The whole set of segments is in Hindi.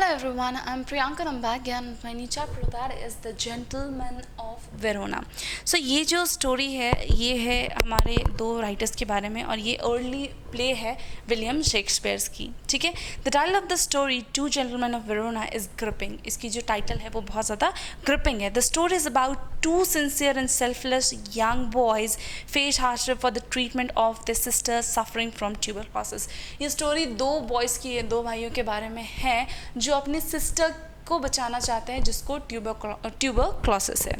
Hello everyone, I'm Priyanka and I'm back again with my new chapter that is The Gentleman of Verona. So ये जो स्टोरी है ये है हमारे दो राइटर्स के बारे में और ये अर्ली प्ले है विलियम शेक्सपियर्स की, ठीक है। The title of the story two gentlemen of Verona is gripping. इसकी जो टाइटल है वो बहुत ज़्यादा ग्रिपिंग है। The story is about two sincere and selfless young boys face hardship for the treatment of the sisters suffering from tuberculosis. ये स्टोरी दो बॉयज़ की है, दो भाइयों के बारे में है जो अपनी सिस्टर को बचाना चाहते हैं जिसको ट्यूबरक्लोसिस है।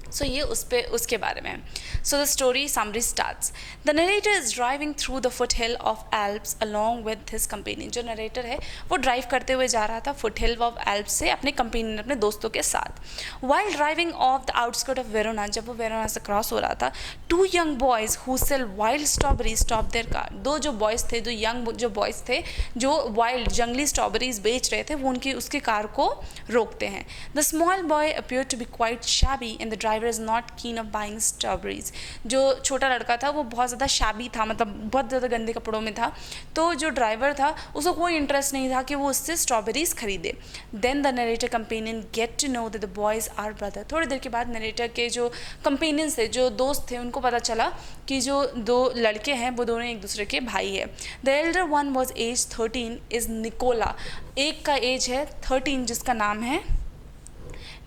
सो ये उसके बारे में। So the story summary starts. The narrator is driving through the foot hill of Alps along with his companion. जो नरेटर है वो ड्राइव करते हुए जा रहा था फुट हिल ऑफ एल्प्स से अपने कंपेनियन, अपने दोस्तों के साथ। While driving of the outskirt of Verona, जब वो वेरोना से क्रॉस हो रहा था, two young boys who sell wild strawberry stop their car. दो जो बॉयज़ थे, जो बॉयज़ थे जो वाइल्ड जंगली स्ट्रॉबेरीज बेच रहे थे, वो उसकी कार को रोकते हैं। The small boy appear to be quite shabby and the driver is not keen of buying strawberries. जो छोटा लड़का था वो बहुत ज़्यादा शैबी था, मतलब बहुत ज़्यादा गंदे कपड़ों में था। तो जो ड्राइवर था उसको कोई इंटरेस्ट नहीं था कि वो उससे स्ट्रॉबेरीज खरीदे। Then the narrator companion get to know that the boys are brother. थोड़ी देर के बाद नरेटर के जो कंपेनियंस थे, जो दोस्त थे, उनको पता चला कि जो दो लड़के हैं वो दोनों एक दूसरे के भाई है। The elder one was age 13 is Nicola. एक का एज है 13 जिसका नाम है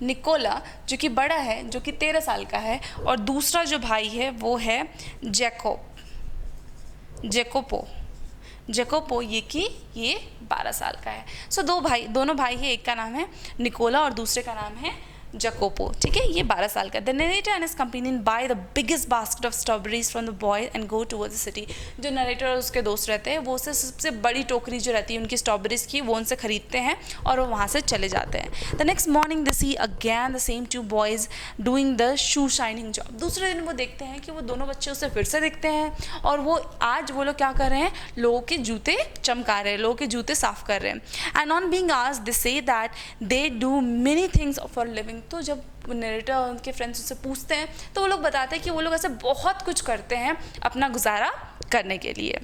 निकोला, जो कि बड़ा है, जो कि 13 साल का है। और दूसरा जो भाई है वो है जेकोपो, ये 12 साल का है। सो दोनों भाई है, एक का नाम है निकोला और दूसरे का नाम है जकोपो, ठीक है। ये 12 साल का। The narrator and his companion by the biggest basket of strawberries from the boy and go towards the city. जो नरेटर और उसके दोस्त रहते हैं वो उससे सबसे बड़ी टोकरी जो रहती है उनकी स्ट्रॉबेरीज की, वो उनसे खरीदते हैं और वो वहाँ से चले जाते हैं। The next morning they see again the same two boys doing the shoe shining job. दूसरे दिन वो देखते हैं कि वो दोनों बच्चे उसे फिर से देखते हैं और वो आज वो लोग क्या कर रहे हैं, लोगों के जूते चमका रहे हैं, लोगों के जूते साफ कर रहे हैं। And on being asked they say that they do many things for living. तो जब नरेटर और उनके फ्रेंड्स उससे पूछते हैं तो वो लोग बताते हैं कि वो लोग ऐसे बहुत कुछ करते हैं अपना गुजारा करने के लिए।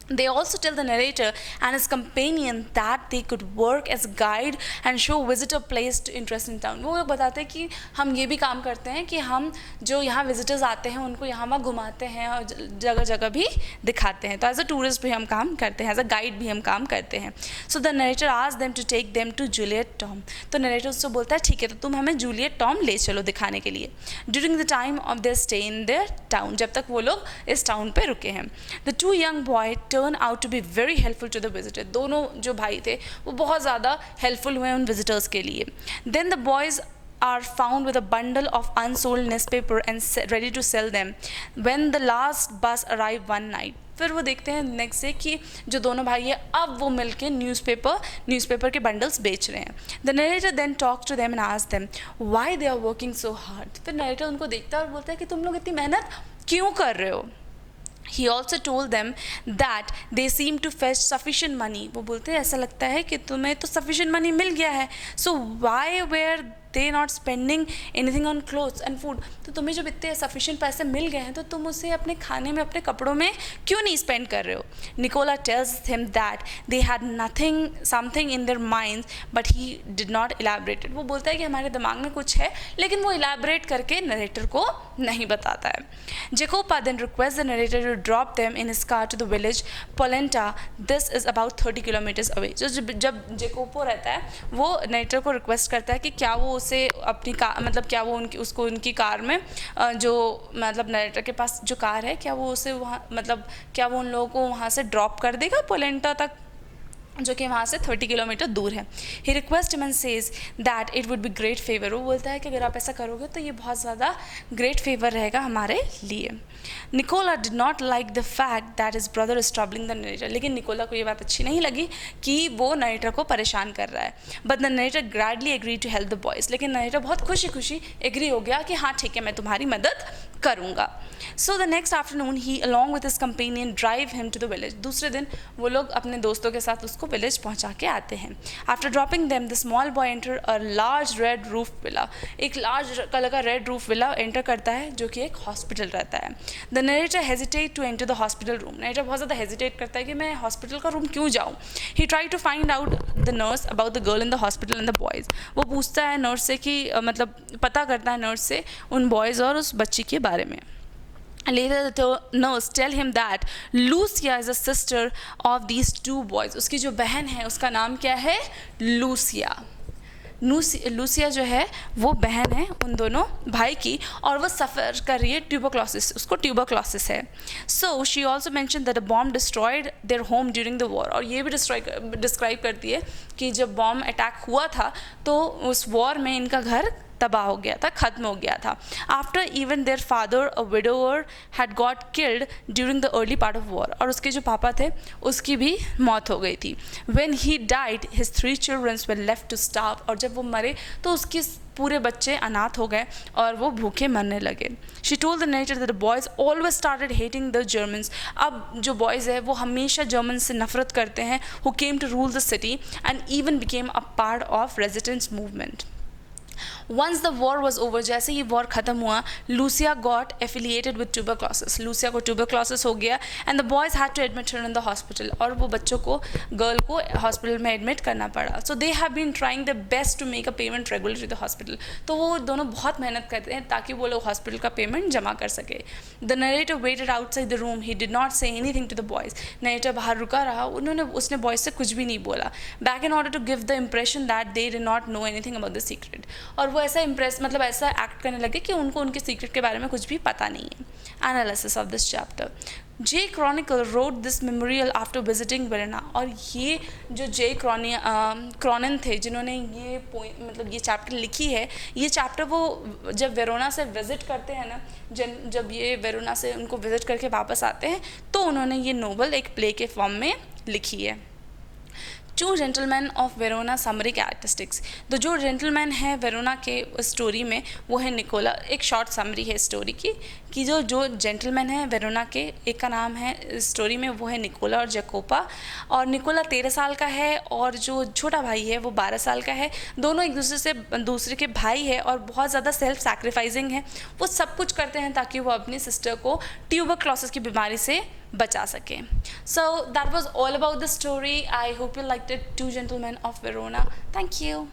They also tell the narrator and his companion that they could work as guide and show visitor place to interesting town. वो लोग बताते हैं कि हम ये भी काम करते हैं कि हम जो यहाँ विजिटर्स आते हैं उनको यहाँ वहाँ घुमाते हैं और जगह जगह भी दिखाते हैं। तो एज अ टूरिस्ट भी हम काम करते हैं, एज अ गाइड भी हम काम करते हैं। So the narrator asked them to take them to Juliet tomb. तो नरेटर उससे बोलता है ठीक है, तो तुम हमें जूलियट टॉम ले चलो दिखाने के लिए। During the time of their stay in their town, जब तक वो लोग इस टाउन पे रुके हैं। The two young boy turn out to be very helpful to the visitor. दोनों जो भाई थे वो बहुत ज़्यादा हेल्पफुल हुए उन विजिटर्स के लिए। Then the boys are found with a bundle of unsold newspaper and ready to sell them when the last bus arrived one night. फिर वो देखते हैं नेक्स्ट डे कि जो दोनों भाई हैं अब वो मिलके न्यूज़पेपर के बंडल्स बेच रहे हैं। The narrator then talk to them and ask them why they are working so hard. फिर नरेटर उनको देखता है और बोलता है कि तुम लोग इतनी मेहनत क्यों कर रहे हो। He also told them that they seem to fetch sufficient money. वो बोलते हैं ऐसा लगता है कि तुम्हें तो sufficient money मिल गया है, so why were they not spending anything on clothes and food? तो तुम्हें जब इतने sufficient पैसे मिल गए हैं तो तुम उसे अपने खाने में, अपने कपड़ों में क्यों नहीं spend कर रहे हो। Nicola tells him that they had something in their minds but he did not elaborate it. वो बोलता है कि हमारे दिमाग में कुछ है लेकिन वो elaborate करके नरेटर को नहीं बताता है। Jacopa then requests the narrator to drop them in his car to the village Polenta. This is about 30 kilometers away. जब जेकोपो रहता है वो नरेटर को रिक्वेस्ट करता है कि क्या वो उसे अपनी कार, मतलब क्या वो उनकी कार में जो मतलब नरेटर के पास जो कार है क्या वो उसे वहाँ, मतलब क्या वो उन लोगों को वहाँ से ड्रॉप कर देगा पोलेंटा तक, जो कि वहाँ से 30 किलोमीटर दूर है। He request him and says that it would be great favour. वो बोलता है कि अगर आप ऐसा करोगे तो ये बहुत ज़्यादा ग्रेट फेवर रहेगा हमारे लिए। Nicola did not like the fact that his brother is troubling the narrator. लेकिन निकोला को ये बात अच्छी नहीं लगी कि वो नरेटर को परेशान कर रहा है। But the narrator gladly agree to help the boys. लेकिन नरेटर बहुत खुशी एग्री हो गया कि हाँ ठीक है, मैं तुम्हारी मदद करूँगा. So the next afternoon he along with his companion drive him to the village. दूसरे दिन वो लोग अपने दोस्तों के साथ उसको विलेज पहुंचा के आते हैं. After dropping them, the small boy enter a large red roof villa. एक large कलर का red roof villa enter करता है जो कि एक hospital रहता है. The narrator hesitate to enter the hospital room. narrator बहुत ज़्यादा hesitate करता है कि मैं hospital का room क्यों जाऊँ. He tried to find out the nurse about the girl in the hospital and the boys. वो पूछता है nurse से कि मतलब पता करता है nurse से उन boys और उस बच्ची के बारे में. Later the nurse tell him that Lucia is a sister of these two boys. उसकी जो बहन है उसका नाम क्या है? लूसिया. लूसिया जो है वो बहन है उन दोनों भाई की और वो सफ़र कर रही है ट्यूबरक्लोसिस, उसको ट्यूबरक्लोसिस है. So she also mention that a bomb destroyed their home during the war. और ये भी डिस्क्राइब करती है कि जब बॉम्ब अटैक हुआ था तो उस वॉर में इनका घर तबाह हो गया था, ख़त्म हो गया था. After even their father a widower had got killed during the early part of war. और उसके जो पापा थे उसकी भी मौत हो गई थी. When he died his 3 childrens were left to starve. और जब वो मरे तो उसके पूरे बच्चे अनाथ हो गए और वो भूखे मरने लगे. She told the narrator that the boys always started hating the Germans. अब जो बॉयज़ है वो हमेशा जर्मन से नफरत करते हैं. Who came to rule the city and even became a part of residence movement. Once the war was over, जैसे ही वॉर ख़त्म हुआ, Lucia got affiliated with tuberculosis. Lucia को tuberculosis हो गया and the boys had to admit her in the hospital. और वो बच्चों को, गर्ल को हॉस्पिटल में एडमिट करना पड़ा. So they have been trying their best to make a payment regularly to the hospital. तो वो दोनों बहुत मेहनत करते हैं ताकि वो लोग हॉस्पिटल का पेमेंट जमा कर सके. The narrator waited outside the room. He did not say anything to the boys. narrator बाहर रुका रहा, उसने बॉयज़ से कुछ भी नहीं बोला. Back in order to give the impression that they did not know anything about the secret. और वो ऐसा मतलब ऐसा एक्ट करने लगे कि उनको उनके सीक्रेट के बारे में कुछ भी पता नहीं है. Analysis of this chapter. J Chronicle road this memorial after visiting Verona. और ये जो जे क्रॉनिन थे जिन्होंने ये मतलब ये चैप्टर लिखी है, ये चैप्टर वो जब वेरोना से विज़िट करते हैं ना, जब ये वेरोना से उनको विज़िट करके वापस आते हैं तो उन्होंने ये नोवेल एक प्ले के फॉर्म में लिखी है. Two gentlemen of Verona summary characteristics. तो जो जेंटलमैन है वेरोना के स्टोरी में वो है निकोला. एक शॉर्ट समरी है स्टोरी की कि जो जेंटलमैन है वेरोना के, एक का नाम है स्टोरी में वो है निकोला और जैकोपा. और निकोला 13 साल का है और जो छोटा भाई है वो 12 साल का है. दोनों एक दूसरे के भाई है और बहुत ज़्यादा सेल्फ सैक्रिफाइसिंग है. वो सब कुछ करते हैं ताकि वो अपनी सिस्टर को ट्यूबरक्लोसिस की बीमारी से बचा सके. So that was all about the story. I hope you liked it. Two Gentlemen of Verona. Thank you.